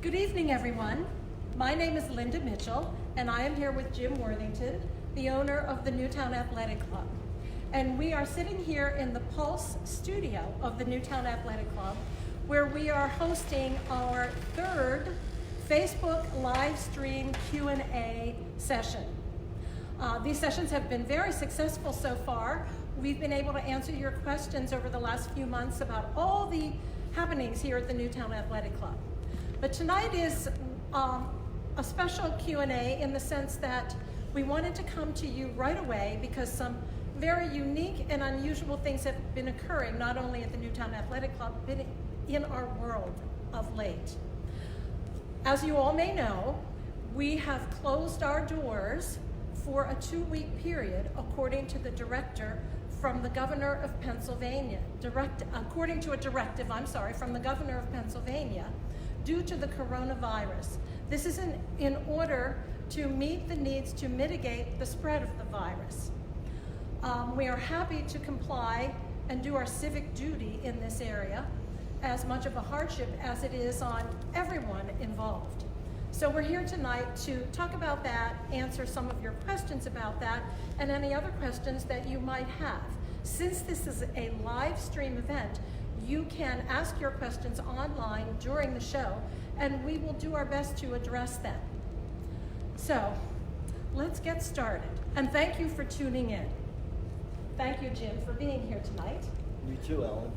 Good evening, everyone. My name is Linda Mitchell, and I am here with Jim Worthington, the owner of the Newtown Athletic Club. And we are sitting here in the Pulse studio of the Newtown Athletic Club, where we are hosting our third Facebook live stream Q&A session. These sessions have been very successful so far. We've been able to answer your questions over the last few months about all the happenings here at the Newtown Athletic Club. But tonight is a special Q&A in the sense that we wanted to come to you right away because some very unique and unusual things have been occurring, not only at the Newtown Athletic Club, but in our world of late. As you all may know, we have closed our doors for a 2-week period, according to the director from the governor of Pennsylvania, according to a directive, from the governor of Pennsylvania, due to the coronavirus. This is in order to meet the needs to mitigate the spread of the virus. We are happy to comply and do our civic duty in this area, as much of a hardship as it is on everyone involved. So we're here tonight to talk about that, answer some of your questions about that, and any other questions that you might have. Since this is a live stream event, you can ask your questions online during the show, and we will do our best to address them. So, let's get started. And thank you for tuning in. Thank you, Jim, for being here tonight. You too, Ellen.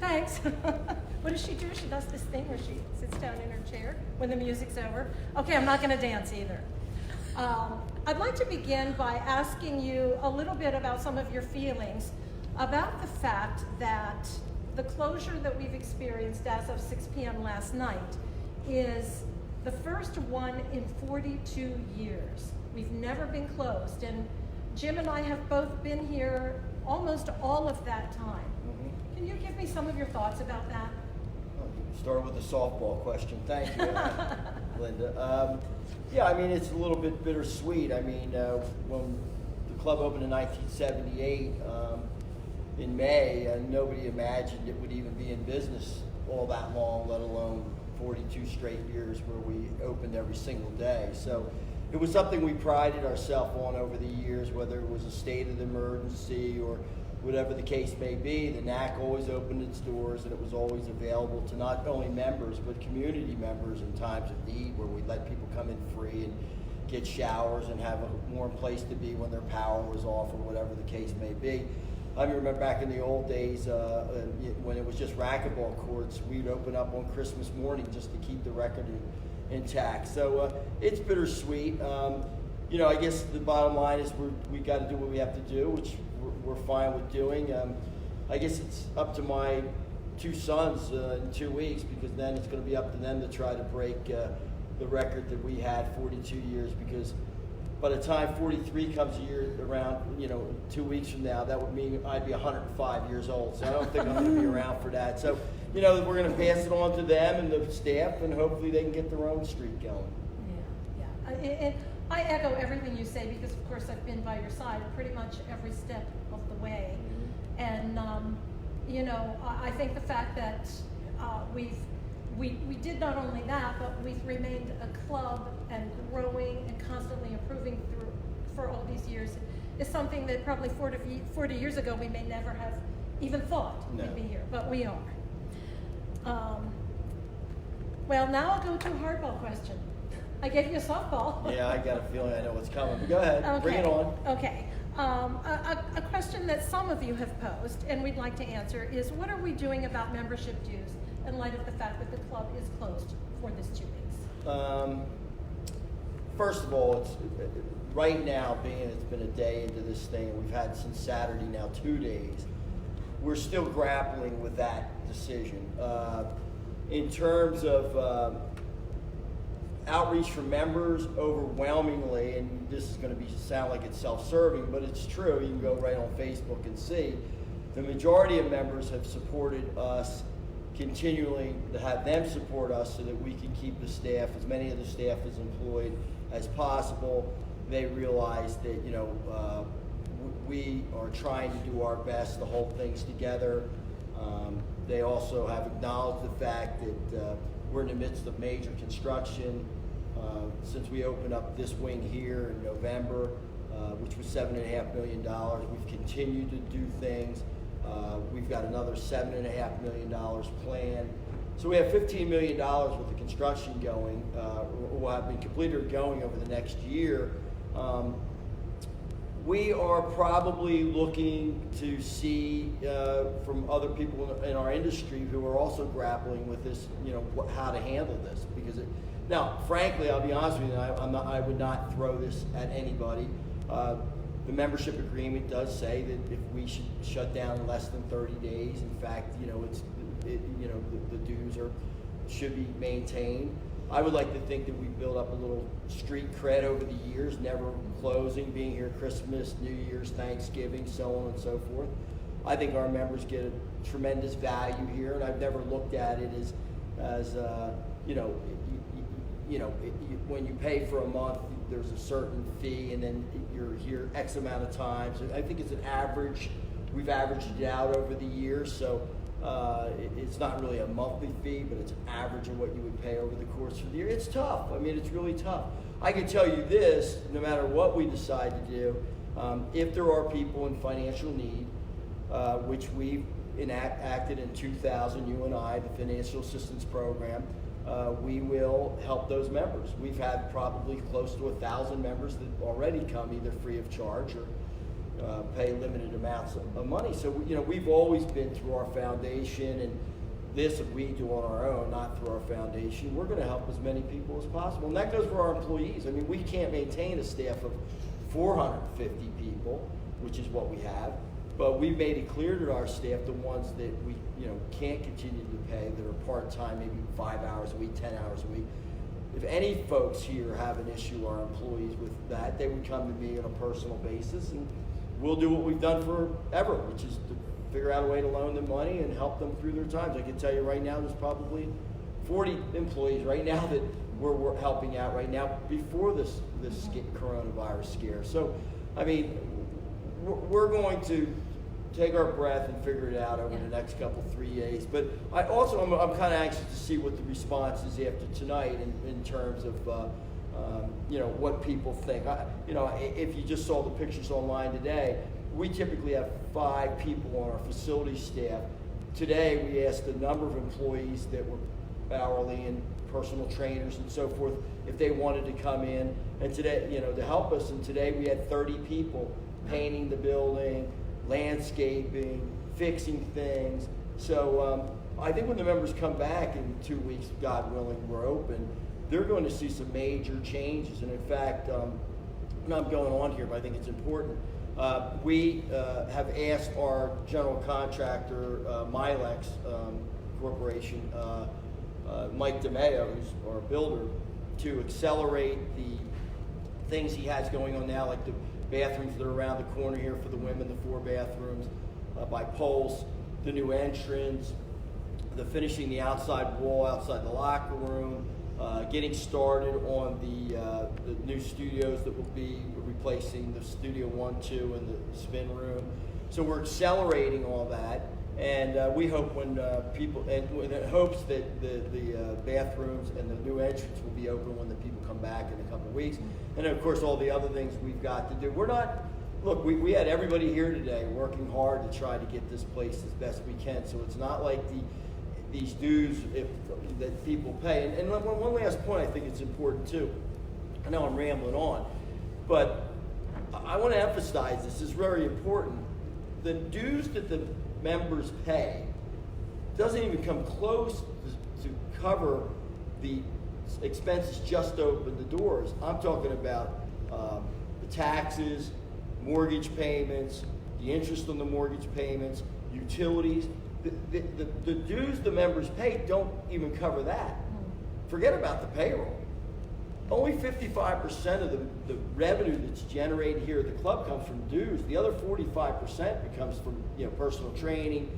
Thanks. What does she do? She does this thing where she sits down in her chair when the music's over. Okay, I'm not going to dance either. I'd like to begin by asking you a little bit about some of your feelings about the fact that the closure that we've experienced as of 6 p.m. last night is the first one in 42 years. We've never been closed, and Jim and I have both been here almost all of that time. Mm-hmm. Can you give me some of your thoughts about that? Start with the softball question. Thank you, Linda. Yeah, I mean, it's a little bit bittersweet. I mean, when the club opened in 1978, in May, nobody imagined it would even be in business all that long, let alone 42 straight years where we opened every single day. So it was something we prided ourselves on over the years, whether it was a state of emergency or whatever the case may be. The NAC always opened its doors, and it was always available to not only members but community members in times of need, where we let people come in free and get showers and have a warm place to be when their power was off or whatever the case may be. I remember back in the old days when it was just racquetball courts, we'd open up on Christmas morning just to keep the record intact. So it's bittersweet. You know, I guess the bottom line is we got to do what we have to do, which we're fine with doing. I guess it's up to my 2 sons in 2 weeks, because then it's going to be up to them to try to break the record that we had 42 years, because by the time 43 comes a year around, 2 weeks from now, that would mean I'd be 105 years old. So I don't think I'm going to be around for that. So, we're going to pass it on to them and the staff, and hopefully they can get their own streak going. Yeah. And I echo everything you say, because of course I've been by your side pretty much every step of the way. Mm-hmm. And, I think the fact that we did not only that, but we've remained a club and growing and constantly improving for all these years is something that probably 40 years ago we may never have even thought we'd be here, but we are. Well, now I'll go to a hardball question. I gave you a softball. Yeah, I got a feeling I know what's coming, but go ahead, okay. Bring it on. Okay. A question that some of you have posed and we'd like to answer is, what are we doing about membership dues in light of the fact that the club is closed for this 2 weeks? First of all, it's right now, being it's been a day into this thing, we've had since Saturday now 2 days, we're still grappling with that decision. In terms of outreach for members, overwhelmingly, and this is going to sound like it's self-serving, but it's true. You can go right on Facebook and see the majority of members have supported us, continually to have them support us so that we can keep the staff, as many of the staff as employed as possible. They realize that we are trying to do our best to hold things together. They also have acknowledged the fact that we're in the midst of major construction. Since we opened up this wing here in November, which was $7.5 million, we've continued to do things. We've got another $7.5 million planned. So we have $15 million worth of construction going, will have been completed or going over the next year. We are probably looking to see from other people in our industry who are also grappling with this, how to handle this. Because now, frankly, I'll be honest with you, I would not throw this at anybody. The membership agreement does say that if we should shut down in less than 30 days, in fact, the dues should be maintained. I would like to think that we built up a little street cred over the years, never closing, being here Christmas, New Year's, Thanksgiving, so on and so forth. I think our members get a tremendous value here, and I've never looked at it as when you pay for a month, there's a certain fee, and then you're here X amount of times. I think it's an average. We've averaged it out over the years, so it's not really a monthly fee, but it's an average of what you would pay over the course of the year. It's tough. I mean, it's really tough. I can tell you this, no matter what we decide to do, if there are people in financial need, which we enacted in 2000, you and I, the Financial Assistance Program, we will help those members. We've had probably close to 1,000 members that already come either free of charge or pay limited amounts of money. So, we've always been through our foundation, and this we do on our own, not through our foundation. We're going to help as many people as possible. And that goes for our employees. I mean, we can't maintain a staff of 450 people, which is what we have. But we've made it clear to our staff, the ones that we can't continue to pay, that are part-time, maybe 5 hours a week, 10 hours a week. If any folks here have an issue, our employees, with that, they would come to me on a personal basis, and we'll do what we've done forever, which is to figure out a way to loan them money and help them through their times. I can tell you right now, there's probably 40 employees right now that we're helping out right now before this coronavirus scare. So, I mean, we're going to take our breath and figure it out over the next couple, 3 days. But I'm kind of anxious to see what the response is after tonight in terms of what people think. If you just saw the pictures online today, we typically have 5 people on our facility staff. Today, we asked a number of employees that were hourly and personal trainers and so forth if they wanted to come in and today, to help us. And today we had 30 people painting the building, landscaping, fixing things. So I think when the members come back in 2 weeks, God willing, we're open, they're going to see some major changes. And in fact, and I'm going on here, but I think it's important. We have asked our general contractor, Milex Corporation, Mike DeMeo, who's our builder, to accelerate the things he has going on now, like the bathrooms that are around the corner here for the women, the 4 bathrooms by poles, the new entrance, the finishing the outside wall outside the locker room, getting started on the new studios that will be replacing the Studio 1, 2, and the spin room. So we're accelerating all that, and we hope when people, and in hopes that the bathrooms and the new entrance will be open when the people come back in a couple of weeks. And of course, all the other things we've got to do. We're not, look, we had everybody here today working hard to try to get this place as best we can. So it's not like these dues that people pay. And one last point I think it's important too. I know I'm rambling on, but I want to emphasize this is very important. The dues that the members pay doesn't even come close to cover the expenses just to open the doors. I'm talking about the taxes, mortgage payments, the interest on the mortgage payments, utilities. The dues the members pay don't even cover that. Forget about the payroll. Only 55% of the revenue that's generated here at the club comes from dues. The other 45% comes from personal training,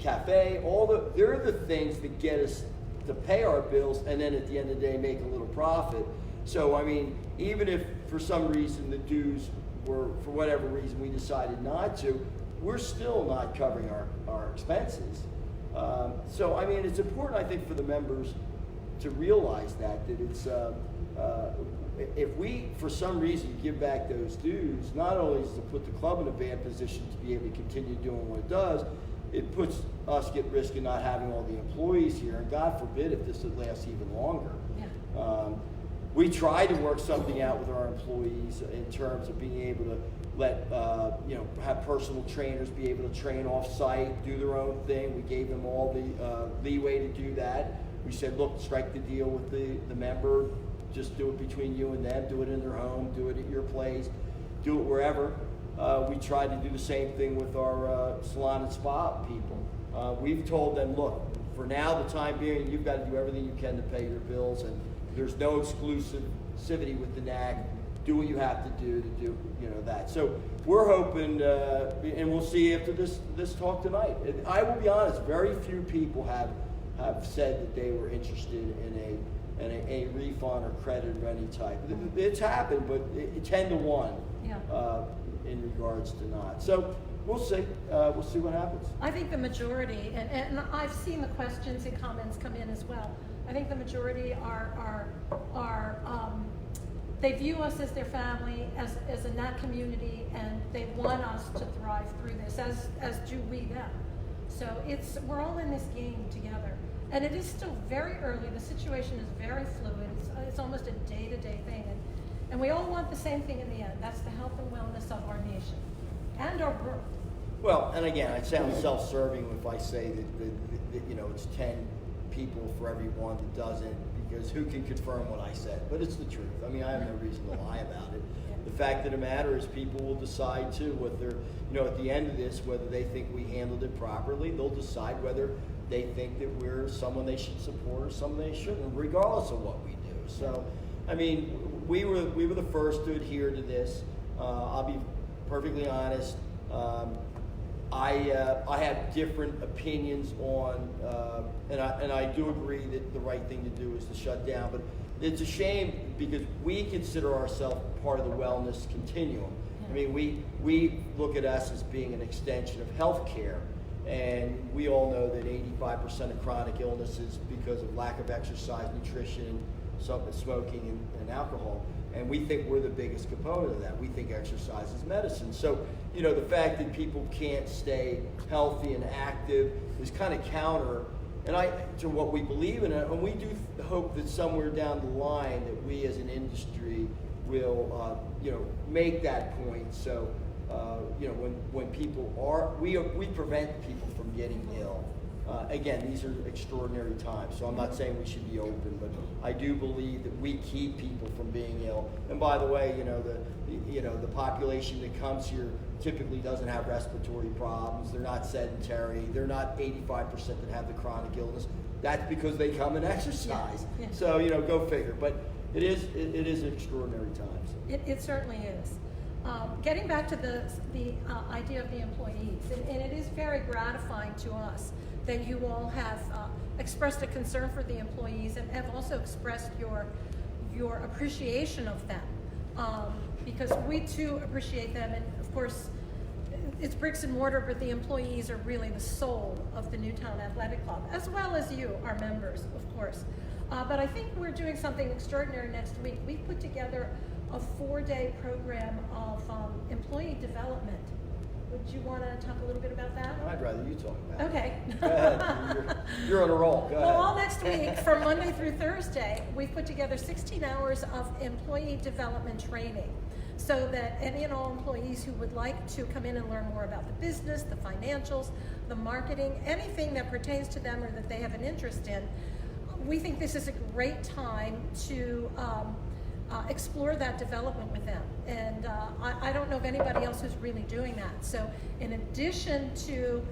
cafe. They're the things that get us to pay our bills, and then at the end of the day make a little profit. So I mean, even if for some reason the dues were, for whatever reason, we decided not to, we're still not covering our expenses. So, I mean, it's important, I think, for the members to realize that it's, if we, for some reason, give back those dues, not only does it put the club in a bad position to be able to continue doing what it does, it puts us at risk of not having all the employees here, and God forbid if this would last even longer. Yeah. We try to work something out with our employees in terms of being able to let, have personal trainers be able to train off-site, do their own thing. We gave them all the leeway to do that. We said, look, strike the deal with the member, just do it between you and them, do it in their home, do it at your place, do it wherever. We tried to do the same thing with our salon and spa people. We've told them, look, for now, the time being, you've got to do everything you can to pay your bills, and there's no exclusivity with the NAC. Do what you have to do that. So we're hoping, and we'll see after this talk tonight. And I will be honest, very few people have said that they were interested in a refund or credit of any type. It's happened, but 10 to 1 in regards to not. So we'll see. We'll see what happens. I think the majority, and I've seen the questions and comments come in as well. I think the majority are they view us as their family, as a NAC community, and they want us to thrive through this, as do we them. So we're all in this game together. And it is still very early. The situation is very fluid. It's almost a day-to-day thing. And we all want the same thing in the end. That's the health and wellness of our nation and our world. Well, and again, I sound self-serving if I say that it's 10 people for every one that doesn't, because who can confirm what I said? But it's the truth. I mean, I have no reason to lie about it. The fact of the matter is people will decide too what they're, at the end of this, whether they think we handled it properly. They'll decide whether they think that we're someone they should support or someone they shouldn't, regardless of what we do. So, I mean, we were the first to adhere to this. I'll be perfectly honest. I have different opinions on, and I do agree that the right thing to do is to shut down. But it's a shame because we consider ourselves part of the wellness continuum. I mean, we look at us as being an extension of healthcare. And we all know that 85% of chronic illness is because of lack of exercise, nutrition, smoking, and alcohol. And we think we're the biggest component of that. We think exercise is medicine. So, the fact that people can't stay healthy and active is kind of counter to what we believe in. And we do hope that somewhere down the line that we as an industry will, make that point. So, when people we prevent people from getting ill. Again, these are extraordinary times, so I'm not saying we should be open, but I do believe that we keep people from being ill. And by the way, the population that comes here typically doesn't have respiratory problems. They're not sedentary. They're not 85% that have the chronic illness. That's because they come and exercise. Yeah. So go figure. But it is extraordinary times. It certainly is. Getting back to the idea of the employees, and it is very gratifying to us that you all have expressed a concern for the employees and have also expressed your appreciation of them, because we too appreciate them. And of course, it's bricks and mortar, but the employees are really the soul of the Newtown Athletic Club, as well as you, our members, of course. But I think we're doing something extraordinary next week. We've put together a 4-day program of employee development. Would you want to talk a little bit about that? I'd rather you talk about it. Okay. Go ahead. You're on a roll. Go ahead. Well, all next week, from Monday through Thursday, we've put together 16 hours of employee development training, so that any and all employees who would like to come in and learn more about the business, the financials, the marketing, anything that pertains to them or that they have an interest in, we think this is a great time to explore that development with them. And I don't know of anybody else who's really doing that. So in addition to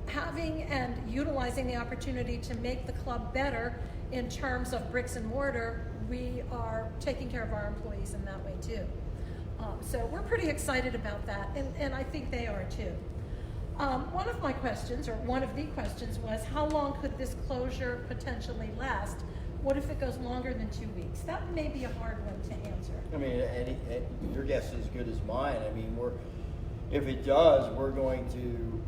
having and utilizing the opportunity to make the club better in terms of bricks and mortar, we are taking care of our employees in that way too. So we're pretty excited about that, and I think they are too. One of my questions, or one of the questions, was how long could this closure potentially last? What if it goes longer than 2 weeks? That may be a hard one to answer. I mean, your guess is as good as mine. I mean, if it does, we're going to,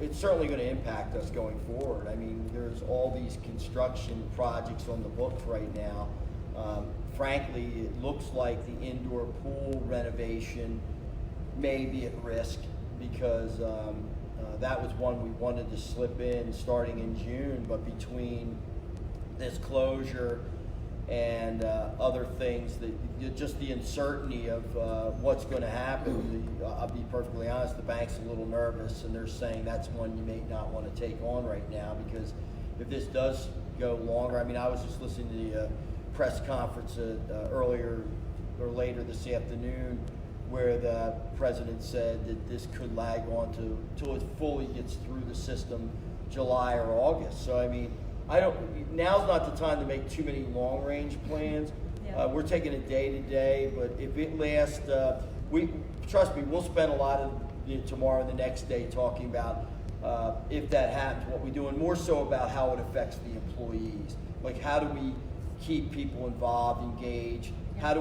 it's certainly going to impact us going forward. I mean, there's all these construction projects on the books right now. Frankly, it looks like the indoor pool renovation may be at risk because that was one we wanted to slip in starting in June, but between this closure and other things, that just the uncertainty of what's going to happen. I'll be perfectly honest, the bank's a little nervous, and they're saying that's one you may not want to take on right now, because if this does go longer, I mean, I was just listening to the press conference earlier or later this afternoon, where the president said that this could lag on till it fully gets through the system, July or August. So I mean, now's not the time to make too many long-range plans. Yeah. We're taking it day to day, but if it lasts, trust me, we'll spend a lot of tomorrow and the next day talking about if that happens, what we do, and more so about how it affects the employees. Like, how do we keep people involved, engaged? How do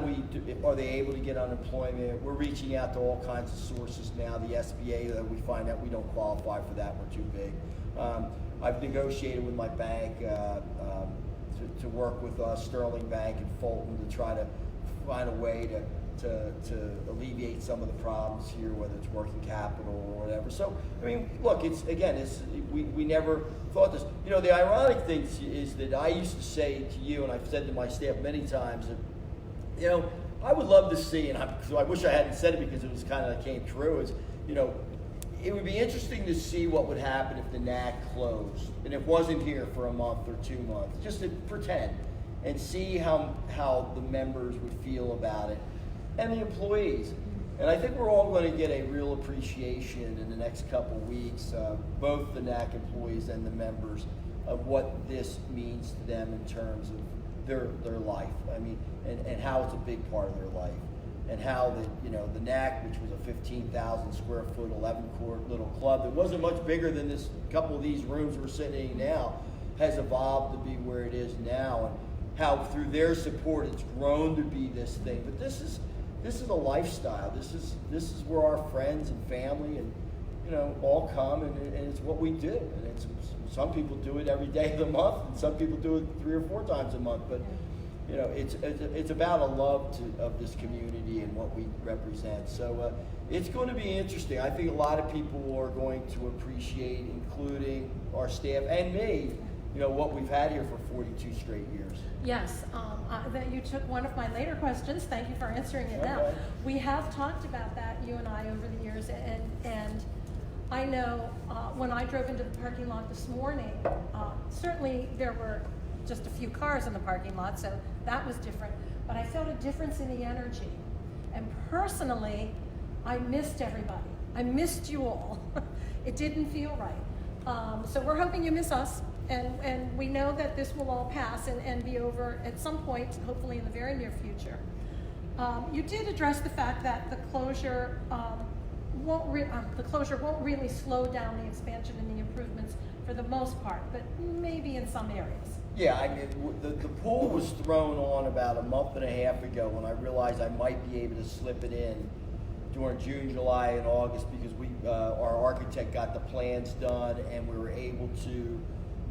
are they able to get unemployment? We're reaching out to all kinds of sources now. The SBA, that we find out we don't qualify for that, we're too big. I've negotiated with my bank to work with Sterling Bank and Fulton to try to find a way to alleviate some of the problems here, whether it's working capital or whatever. So, I mean, look, we never thought this. You know, the ironic thing is that I used to say to you, and I've said to my staff many times, that, you know, I would love to see, and I wish I hadn't said it because it was kind of came true, is, you know, it would be interesting to see what would happen if the NAC closed and it wasn't here for a month or 2 months, just to pretend, and see how the members would feel about it, and the employees. And I think we're all going to get a real appreciation in the next couple of weeks, both the NAC employees and the members, of what this means to them in terms of their life. I mean, and how it's a big part of their life. And how the NAC, which was a 15,000 square foot, 11-court little club that wasn't much bigger than this couple of these rooms we're sitting in now, has evolved to be where it is now, and how through their support it's grown to be this thing. But this is a lifestyle. This is where our friends and family and all come, and it's what we do. And it's, some people do it every day of the month, and some people do it 3 or 4 times a month. But it's about a love of this community and what we represent. So it's going to be interesting. I think a lot of people are going to appreciate, including our staff and me, what we've had here for 42 straight years. Yes, that you took one of my later questions. Thank you for answering it now. We have talked about that, you and I, over the years, and I know when I drove into the parking lot this morning, certainly there were just a few cars in the parking lot, so that was different. But I felt a difference in the energy. And personally, I missed everybody. I missed you all. It didn't feel right. So we're hoping you miss us. And we know that this will all pass and be over at some point, hopefully in the very near future. You did address the fact that the closure won't really slow down the expansion and the improvements for the most part, but maybe in some areas. Yeah, I mean, the pool was thrown on about a month and a half ago when I realized I might be able to slip it in during June, July, and August, because our architect got the plans done and we were able to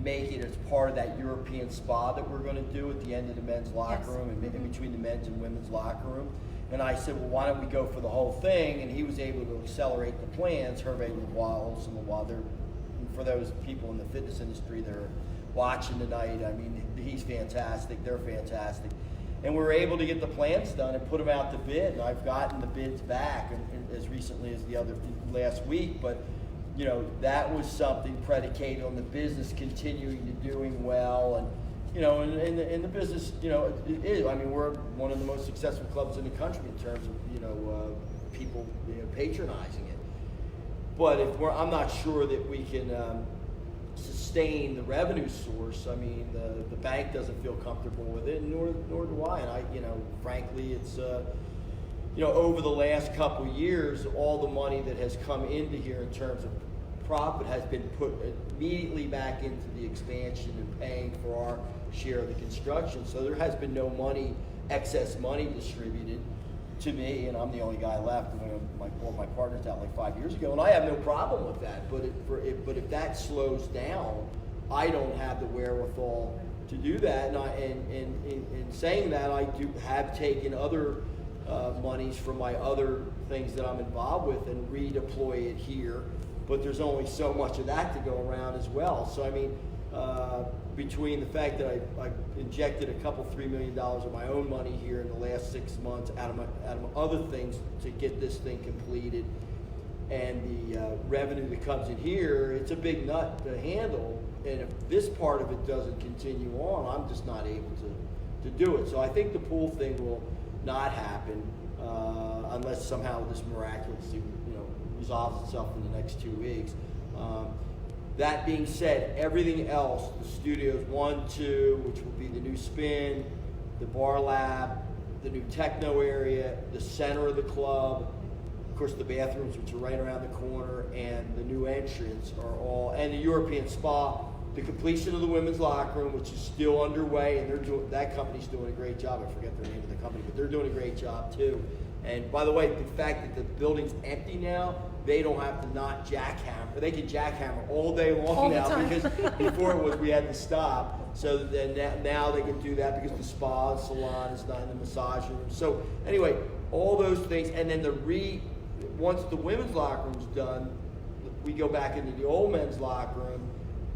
make it as part of that European spa that we're going to do at the end of the men's locker room and in between the men's and women's locker room. And I said, well, why don't we go for the whole thing? And he was able to accelerate the plans. Hervé Lavoie, for those people in the fitness industry that are watching tonight, I mean, he's fantastic. They're fantastic. And we were able to get the plans done and put them out to bid. And I've gotten the bids back and as recently as last week. But that was something predicated on the business continuing to doing well, and in the business, it is. I mean, we're one of the most successful clubs in the country in terms of people patronizing it. But I'm not sure that we can sustain the revenue source. I mean, the bank doesn't feel comfortable with it, nor do I. And frankly, it's. Over the last couple of years, all the money that has come into here in terms of profit has been put immediately back into the expansion and paying for our share of the construction. So there has been no excess money distributed. to me, and I'm the only guy left. All my partners out like 5 years ago, and I have no problem with that. But if that slows down, I don't have the wherewithal to do that. And in saying that, I have taken other monies from my other things that I'm involved with and redeploy it here. But there's only so much of that to go around as well. So I mean, between the fact that I injected $3 million of my own money here in the last 6 months out of other things to get this thing completed, and the revenue that comes in here, it's a big nut to handle. And if this part of it doesn't continue on, I'm just not able to do it. So I think the pool thing will not happen unless somehow this miraculously, resolves itself in the next 2 weeks. That being said, everything else, the studios 1, 2, which will be the new spin, the bar lab, the new techno area, the center of the club, of course the bathrooms, which are right around the corner, and the new entrance are all, and the European spa, the completion of the women's locker room, which is still underway, and that company's doing a great job. I forget the name of the company, but they're doing a great job too. And by the way, the fact that the building's empty now, they don't have to not jackhammer. They can jackhammer all day long all now, because before it was we had to stop. So then now they can do that because the spa and salon is not in the massage room. So anyway, all those things, and then once the women's locker room's done, we go back into the old men's locker room,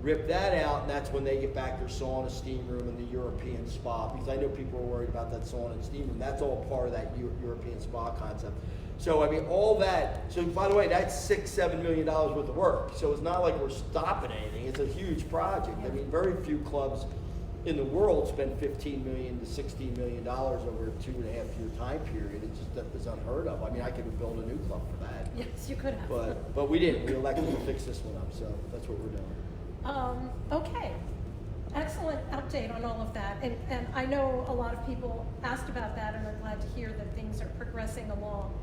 rip that out, and that's when they get back their sauna, steam room, and the European spa. Because I know people are worried about that sauna and steam room. That's all part of that European spa concept. So I mean, all that. So by the way, that's $6-7 million worth of work. So it's not like we're stopping anything. It's a huge project. I mean, very few clubs in the world spend $15 million to $16 million over a 2.5-year time period. It's unheard of. I mean, I could have built a new club for that. Yes, you could have. But we didn't. We elected to fix this one up. So that's what we're doing. Okay. Excellent update on all of that. And I know a lot of people asked about that and are glad to hear that things are progressing along.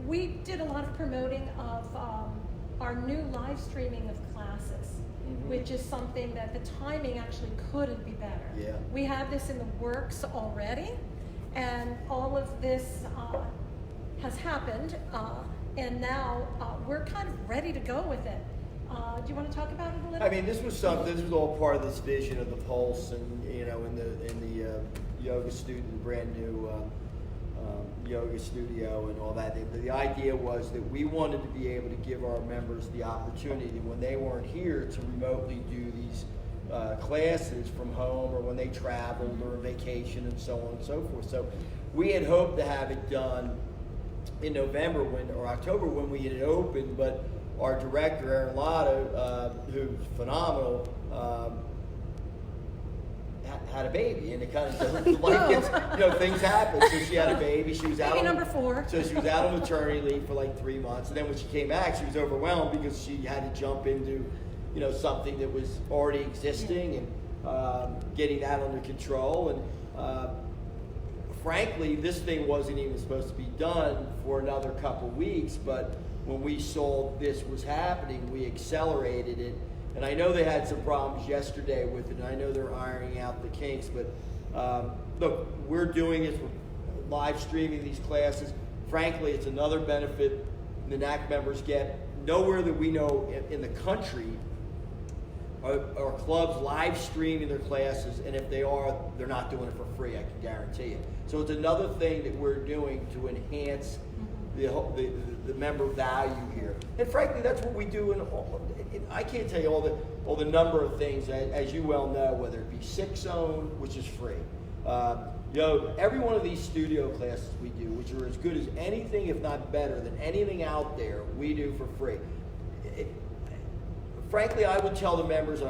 We did a lot of promoting of our new live streaming of classes, which is something that the timing actually couldn't be better. Yeah. We had this in the works already, and all of this has happened, and now we're kind of ready to go with it. Do you want to talk about it a little? I mean, this was all part of this vision of the Pulse, and in the yoga student, brand new yoga studio and all that. The idea was that we wanted to be able to give our members the opportunity when they weren't here to remotely do these classes from home, or when they traveled or vacation and so on and so forth. So we had hoped to have it done in November or October when we had it opened, but our director, Aaron Lotto, who's phenomenal, had a baby, and it kind of life gets, things happen. So she had a baby. She was out. Baby number 4. So she was out on maternity leave for like 3 months, and then when she came back, she was overwhelmed because she had to jump into, something that was already existing, and getting that under control. And frankly, this thing wasn't even supposed to be done for another couple weeks, but when we saw this was happening, we accelerated it. And I know they had some problems yesterday with it, and I know they're ironing out the kinks, but look, we're doing it, we're live streaming these classes. Frankly, it's another benefit the NAC members get. Nowhere that we know in the country are clubs live streaming their classes, and if they are, they're not doing it for free, I can guarantee you. So it's another thing that we're doing to enhance the member value here. And frankly, that's what we do I can't tell you all the number of things, as you well know, whether it be 6 Zone, which is free. Every one of these studio classes we do, which are as good as anything, if not better than anything out there, we do for free. Frankly, I would tell the members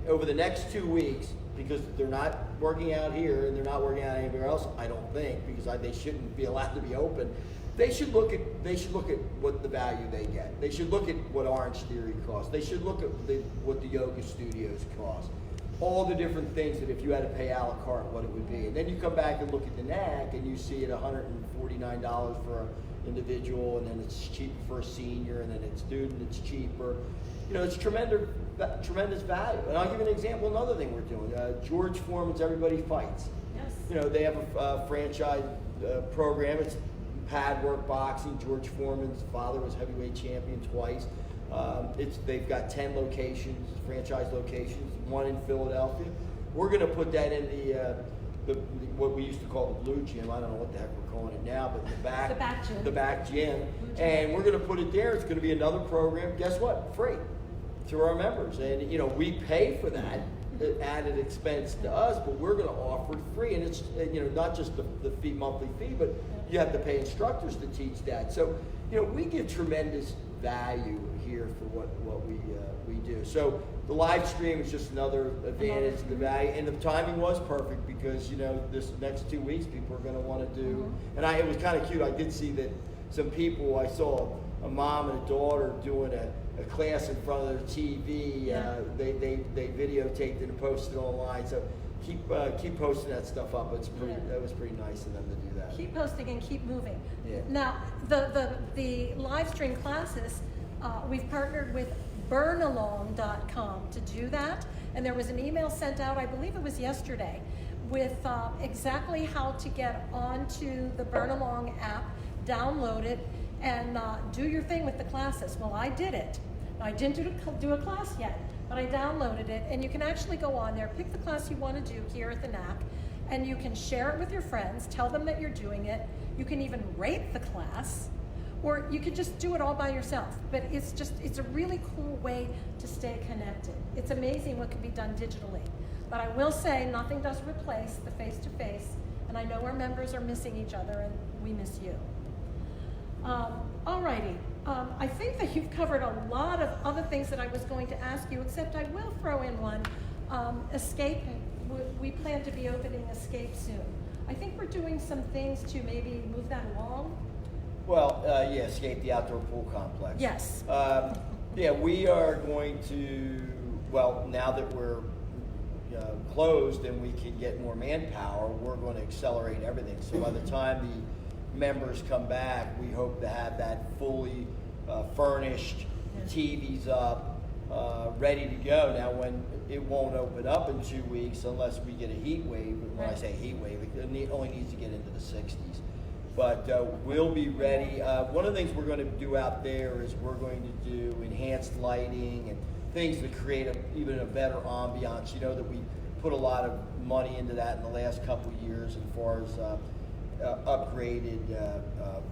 over the next 2 weeks, because they're not working out here and they're not working out anywhere else, I don't think, because they shouldn't be allowed to be open. They should look at what the value they get. They should look at what Orange Theory costs. They should look at what the yoga studios cost. All the different things that if you had to pay a la carte, what it would be. And then you come back and look at the NAC and you see it $149 for an individual, and then it's cheaper for a senior, and then it's student, it's cheaper. It's tremendous value. And I'll give you an example, another thing we're doing. George Foreman's Everybody Fights. Yes. They have a franchise program. It's pad work boxing. George Foreman's father was heavyweight champion twice. They've got 10 locations, franchise locations, one in Philadelphia. We're going to put that in the what we used to call the blue gym. I don't know what the heck we're calling it now, but the back gym. And we're going to put it there. It's going to be another program. Guess what? Free to our members. And we pay for that added expense to us, but we're going to offer it free. And it's not just the monthly fee, but you have to pay instructors to teach that. So we give tremendous value here for what we do. So the live stream is just another advantage to the value, and the timing was perfect because this next 2 weeks people are going to want to do. And it was kind of cute. I did see that some people, I saw a mom and a daughter doing a class in front of their TV. They videotaped it and posted it online. So keep posting that stuff up. That was pretty nice of them to do that. Keep posting and keep moving. Yeah. Now the live stream classes, we've partnered with burnalong.com to do that, and there was an email sent out, I believe it was yesterday, with exactly how to get onto the Burn Along app, download it, and do your thing with the classes. Well, I did it. Now, I didn't do a class yet, but I downloaded it, and you can actually go on there, pick the class you want to do here at the NAC, and you can share it with your friends, tell them that you're doing it. You can even rate the class, or you could just do it all by yourself. But it's a really cool way to stay connected. It's amazing what can be done digitally. But I will say, nothing does replace the face-to-face, and I know our members are missing each other, and we miss you. Alrighty, I think that you've covered a lot of other things that I was going to ask you, except I will throw in one. Escape, we plan to be opening Escape soon. I think we're doing some things to maybe move that along. Well, Escape, the outdoor pool complex. Yes. We are going to, now that we're closed and we can get more manpower, we're going to accelerate everything. So by the time the members come back, we hope to have that fully furnished, TVs up, ready to go. Now, when it won't open up in 2 weeks unless we get a heat wave, when I say heat wave, it only needs to get into the 60s. But we'll be ready. One of the things we're going to do out there is we're going to do enhanced lighting and things to create even a better ambiance. That we put a lot of money into that in the last couple of years as far as upgraded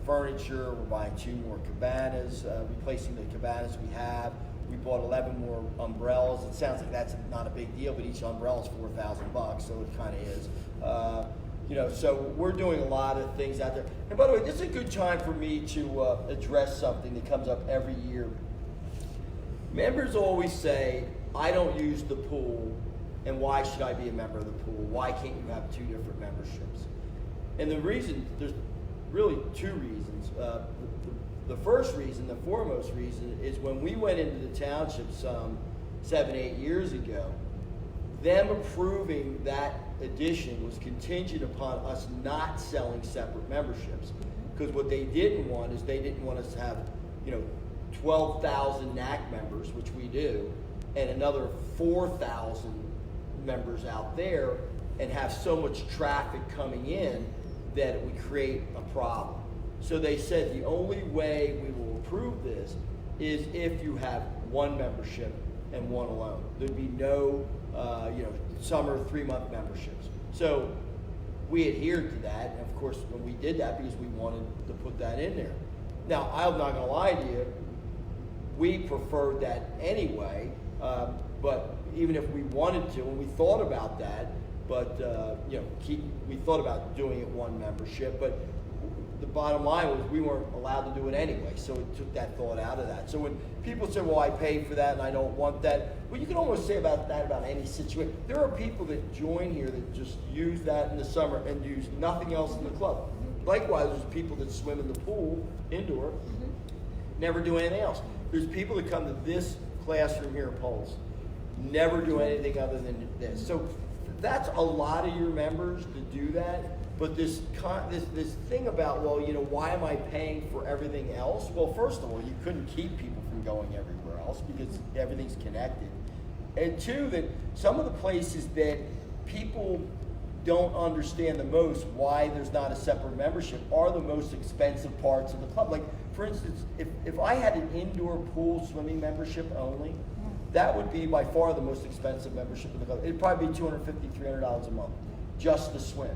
furniture. We're buying 2 more cabanas, replacing the cabanas we have. We bought 11 more umbrellas. It sounds like that's not a big deal, but each umbrella is $4,000, so it kind of is. So we're doing a lot of things out there. And by the way, this is a good time for me to address something that comes up every year. Members always say, I don't use the pool, and why should I be a member of the pool? Why can't you have 2 different memberships? And the reason, there's really 2 reasons. The first reason, the foremost reason, is when we went into the township some 7-8 years ago, them approving that addition was contingent upon us not selling separate memberships. Because what they didn't want is they didn't want us to have, 12,000 NAC members, which we do, and another 4,000 members out there, and have so much traffic coming in that it would create a problem. So they said the only way we will approve this is if you have 1 membership and 1 alone. There'd be no, summer 3-month memberships. So we adhered to that, and of course, when we did that, because we wanted to put that in there. Now, I'm not going to lie to you, we preferred that anyway, but even if we wanted to, and we thought about that, but we thought about doing it 1 membership, but the bottom line was we weren't allowed to do it anyway, so it took that thought out of that. So when people say, well, I paid for that and I don't want that, well, you can almost say about that about any situation. There are people that join here that just use that in the summer and use nothing else in the club. Likewise, there's people that swim in the pool, indoor, never do anything else. There's people that come to this classroom here at Pulse, never do anything other than this. So that's a lot of your members to do that. But this thing about, why am I paying for everything else? Well, first of all, you couldn't keep people from going everywhere else because everything's connected. And 2, that some of the places that people don't understand the most why there's not a separate membership are the most expensive parts of the club. Like, for instance, if I had an indoor pool swimming membership only, that would be by far the most expensive membership in the club. It'd probably be $250, $300 a month just to swim.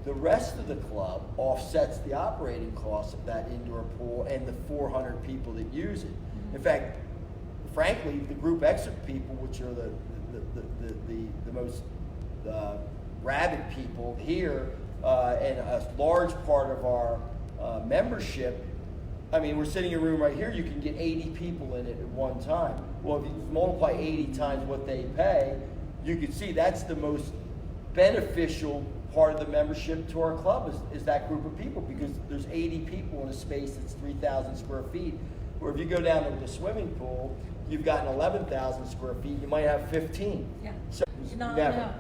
The rest of the club offsets the operating costs of that indoor pool and the 400 people that use it. In fact, frankly, the group exit people, which are the most rabid people here, and a large part of our membership. I mean, we're sitting in a room right here, you can get 80 people in it at one time. Well, if you multiply 80 times what they pay, you can see that's the most beneficial part of the membership to our club is that group of people, because there's 80 people in a space that's 3,000 square feet. Where if you go down to the swimming pool, you've got 11,000 square feet, you might have 15. Yeah. So never,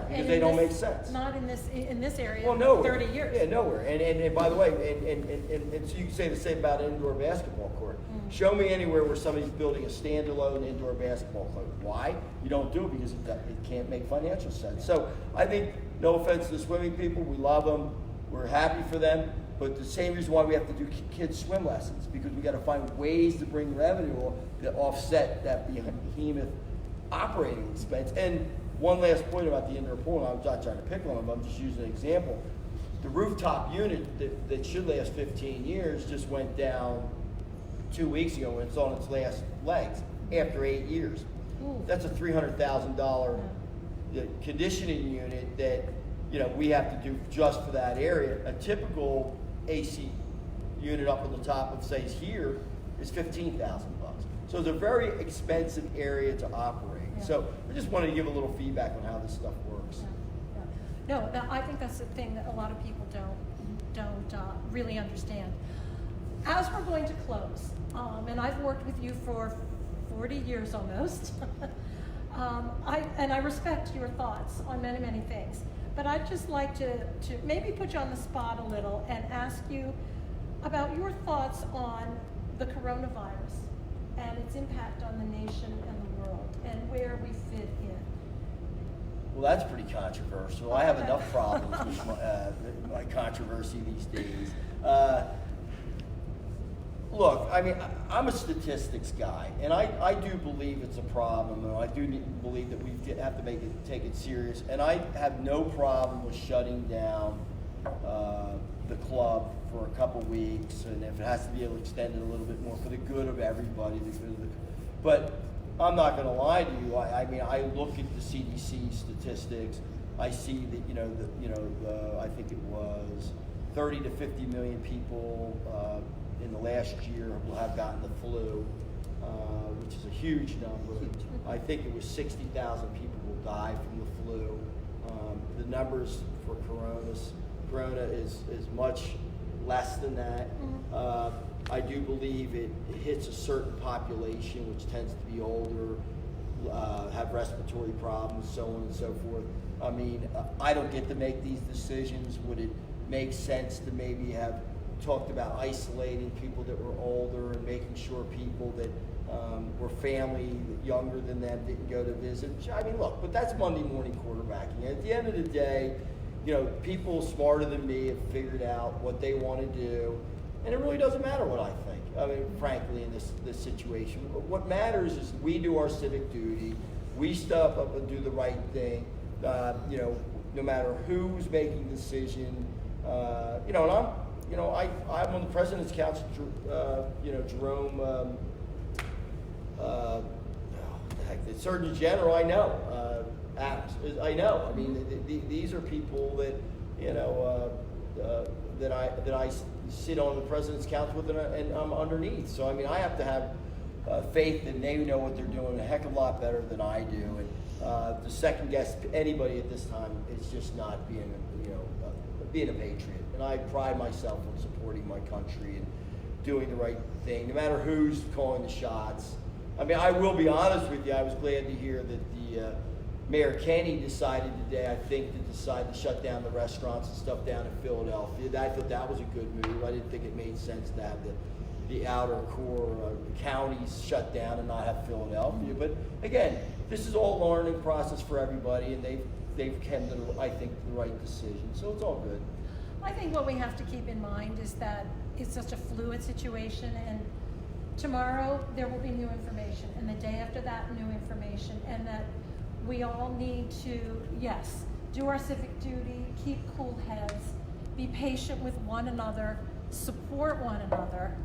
because they don't make sense. Not in this area. Well, nowhere. 30 years. Yeah, nowhere. And by the way, and so you can say the same about an indoor basketball court. Show me anywhere where somebody's building a standalone indoor basketball court. Why? You don't do it because it can't make financial sense. So I think, no offense to the swimming people, we love them, we're happy for them, but the same reason why we have to do kids swim lessons, because we got to find ways to bring revenue that offset that behemoth operating expense. And one last point about the indoor pool, and I'm not trying to pick on them, I'm just using an example. The rooftop unit that should last 15 years just went down 2 weeks ago, and it's on its last legs after 8 years. Ooh. That's a $300,000 conditioning unit that we have to do just for that area. A typical AC unit up on the top of, say, here is $15,000. So it's a very expensive area to operate. Yeah. So I just wanted to give a little feedback on how this stuff works. Yeah. No, I think that's the thing that a lot of people don't really understand. As we're going to close, and I've worked with you for 40 years almost, I respect your thoughts on many, many things, but I'd just like to maybe put you on the spot a little and ask you about your thoughts on the coronavirus and its impact on the nation and the world and where we fit in. Well, that's pretty controversial. I have enough problems with my controversy these days. Look, I mean, I'm a statistics guy, and I do believe it's a problem, and I do believe that we have to take it serious. And I have no problem with shutting down the club for a couple weeks, and if it has to be extended a little bit more for the good of everybody, but I'm not going to lie to you. I mean, I look at the CDC statistics. I see that I think it was 30 to 50 million people in the last year will have gotten the flu, which is a huge number. I think it was 60,000 people will die from the flu. The numbers for corona is much less than that. I do believe it hits a certain population, which tends to be older, have respiratory problems, so on and so forth. I mean, I don't get to make these decisions. Would it make sense to maybe have talked about isolating people that were older and making sure people that were family younger than them didn't go to visit? I mean, look, but that's Monday morning quarterbacking. At the end of the day, people smarter than me have figured out what they want to do, and it really doesn't matter what I think. I mean, frankly, in this situation, what matters is we do our civic duty, we step up and do the right thing. No matter who's making the decision, and I'm on the President's Council. Jerome, the Surgeon General. I know. Adams. I know. I mean, these are people that that I sit on the President's Council with, and I'm underneath. So I mean, I have to have faith that they know what they're doing a heck of a lot better than I do. And to second guess anybody at this time is just not being a patriot. And I pride myself on supporting my country and doing the right thing, no matter who's calling the shots. I mean, I will be honest with you. I was glad to hear that the Mayor Kenny decided today, I think, to shut down the restaurants and stuff down in Philadelphia. I thought that was a good move. I didn't think it made sense to have the outer core counties shut down and not have Philadelphia. But again, this is all a learning process for everybody, and they've they've come to, I think, the right decision. So it's all good. I think what we have to keep in mind is that it's such a fluid situation, and tomorrow there will be new information, and the day after that, new information, and that we all need to, yes, do our civic duty, keep cool heads, be patient with one another, support one another,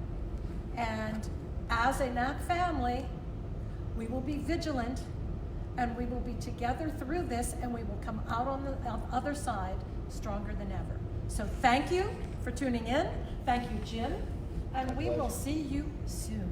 and as a NAC family, we will be vigilant, and we will be together through this, and we will come out on the other side stronger than ever. So thank you for tuning in. Thank you, Jim, and we will see you soon.